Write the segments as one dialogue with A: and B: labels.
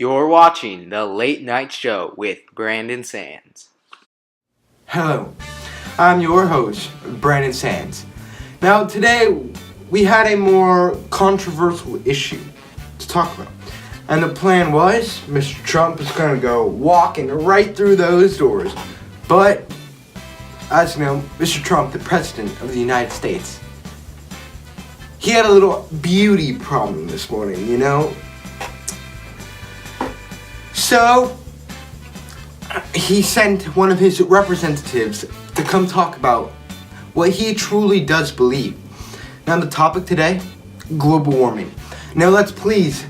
A: You're watching The Late Night Show with Brandon Sands.
B: Hello, I'm your host, Brandon Sands. Now today we had a more controversial issue to talk about. And the plan was Mr. Trump is going to go walking right through those doors. But, as you know, Mr. Trump, the President of the United States, he had a little beauty problem this morning, you know? So, he sent one of his representatives to come talk about what he truly does believe. Now, the topic today, global warming. Now, let's please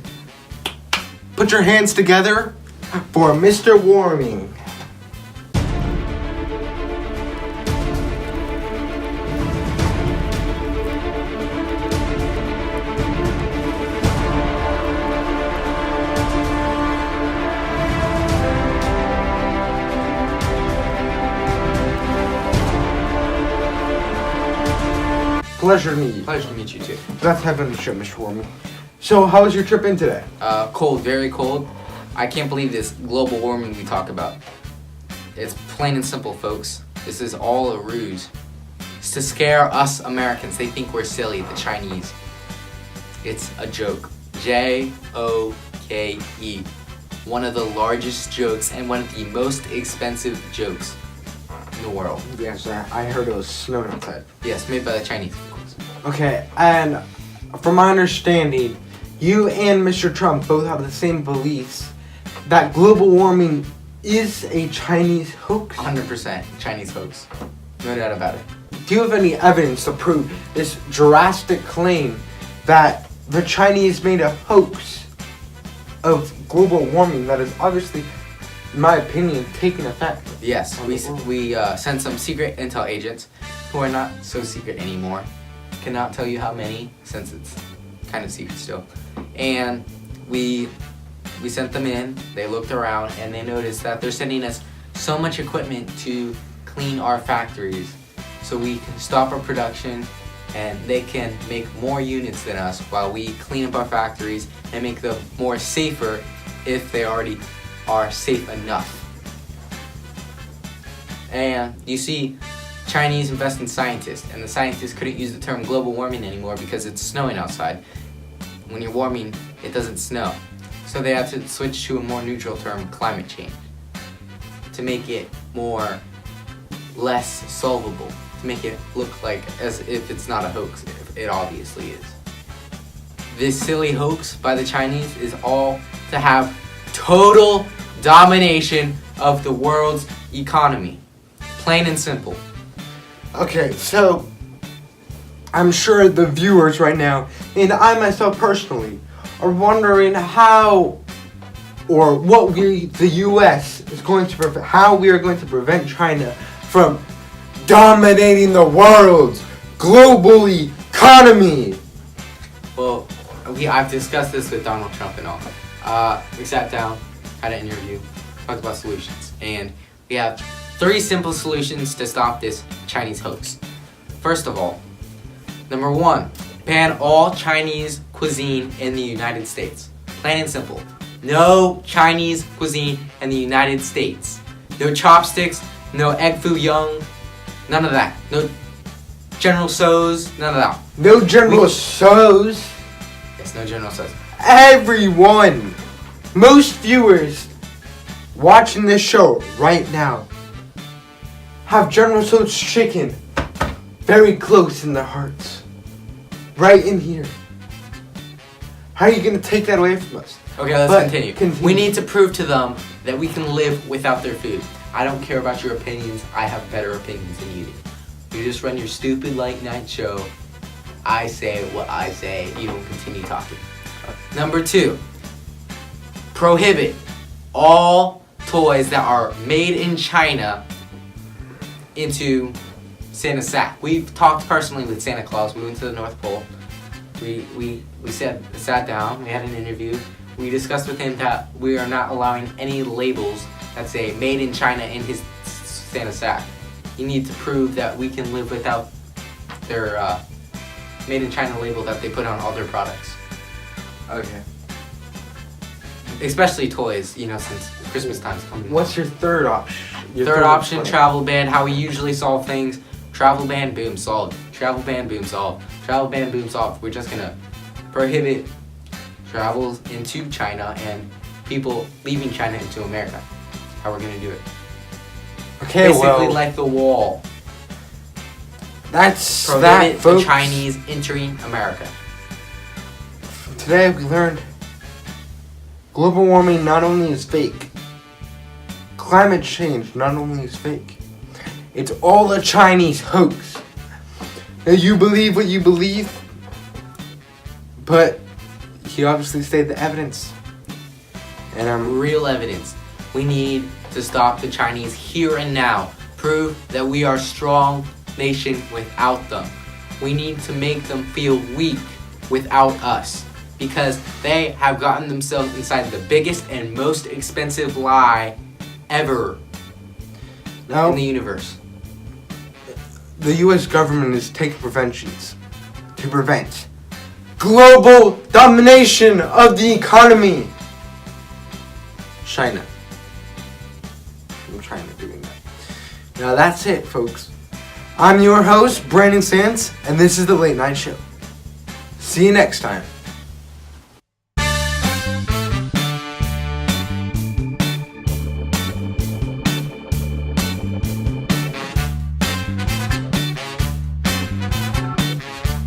B: put your hands together for Mr. Warming. Pleasure to meet you.
C: Pleasure to meet you too.
B: Let's have a show, Mr. Warming. So, how was your trip in today?
C: Cold, very cold. I can't believe this global warming we talk about. It's plain and simple, folks. This is all a ruse. It's to scare us Americans. They think we're silly, the Chinese. It's a joke. Joke. One of the largest jokes and one of the most expensive jokes in the world.
B: Yes, I heard it was snowing outside.
C: Yes, made by the Chinese.
B: Okay, and from my understanding, you and Mr. Trump both have the same beliefs that global warming is a Chinese hoax.
C: 100% Chinese hoax. No doubt about it.
B: Do you have any evidence to prove this drastic claim that the Chinese made a hoax of global warming that is obviously, in my opinion, taking effect?
C: Yes, we sent some secret intel agents who are not so secret anymore. Cannot tell you how many, since it's kind of secret still. And we sent them in, they looked around, and they noticed that they're sending us so much equipment to clean our factories so we can stop our production and they can make more units than us while we clean up our factories and make them more safer if they already are safe enough. And you see, Chinese invest in scientists, and the scientists couldn't use the term global warming anymore because it's snowing outside. When you're warming, it doesn't snow. So they have to switch to a more neutral term, climate change, to make it less solvable, to make it look like as if it's not a hoax, if it obviously is. This silly hoax by the Chinese is all to have total domination of the world's economy. Plain and simple.
B: Okay, so I'm sure the viewers right now, and I myself personally, are wondering how or what the U.S. is going to prevent, how we are going to prevent China from dominating the world's global economy.
C: Well, I've discussed this with Donald Trump and all. We sat down, had an interview, talked about solutions, and we have 3 simple solutions to stop this Chinese hoax. First of all, number 1, ban all Chinese cuisine in the United States. Plain and simple. No Chinese cuisine in the United States. No chopsticks, no egg foo young, none of that. No General Tso's, none of that.
B: No General Tso's.
C: Yes, no General Tso's.
B: Everyone, most viewers watching this show right now have General Tso's chicken very close in their hearts. Right in here. How are you going to take that away from us?
C: Okay, let's continue. We need to prove to them that we can live without their food. I don't care about your opinions. I have better opinions than you do. You just run your stupid late night show. I say what I say. You don't continue talking. Number 2, prohibit all toys that are made in China into Santa's sack. We've talked personally with Santa Claus. We went to the North Pole. We sat down. We had an interview. We discussed with him that we are not allowing any labels that say "Made in China" in his Santa sack. You need to prove that we can live without their Made in China label that they put on all their products.
B: Okay.
C: especially toys. You know, since Christmas time's coming.
B: What's your third option?
C: Third option, travel ban. How we usually solve things. Travel ban, boom, solved. Travel ban, boom, solved. Travel ban, boom, solved. We're just gonna prohibit travels into China and people leaving China into America. How we're gonna do it.
B: Okay,
C: Basically
B: well,
C: like the wall.
B: that's that,
C: Prohibit the
B: folks.
C: Chinese entering America.
B: Today we learned global warming not only is fake, climate change not only is fake, it's all a Chinese hoax. Now you believe what you believe, but he obviously stated the evidence. And
C: Real evidence. We need to stop the Chinese here and now. Prove that we are a strong nation without them. We need to make them feel weak without us. Because they have gotten themselves inside the biggest and most expensive lie ever
B: now
C: in the universe.
B: the U.S. government is taking preventions to prevent global domination of the economy. China. From China doing that. Now that's it, folks. I'm your host, Brandon Sands, and this is The Late Night Show. See you next time.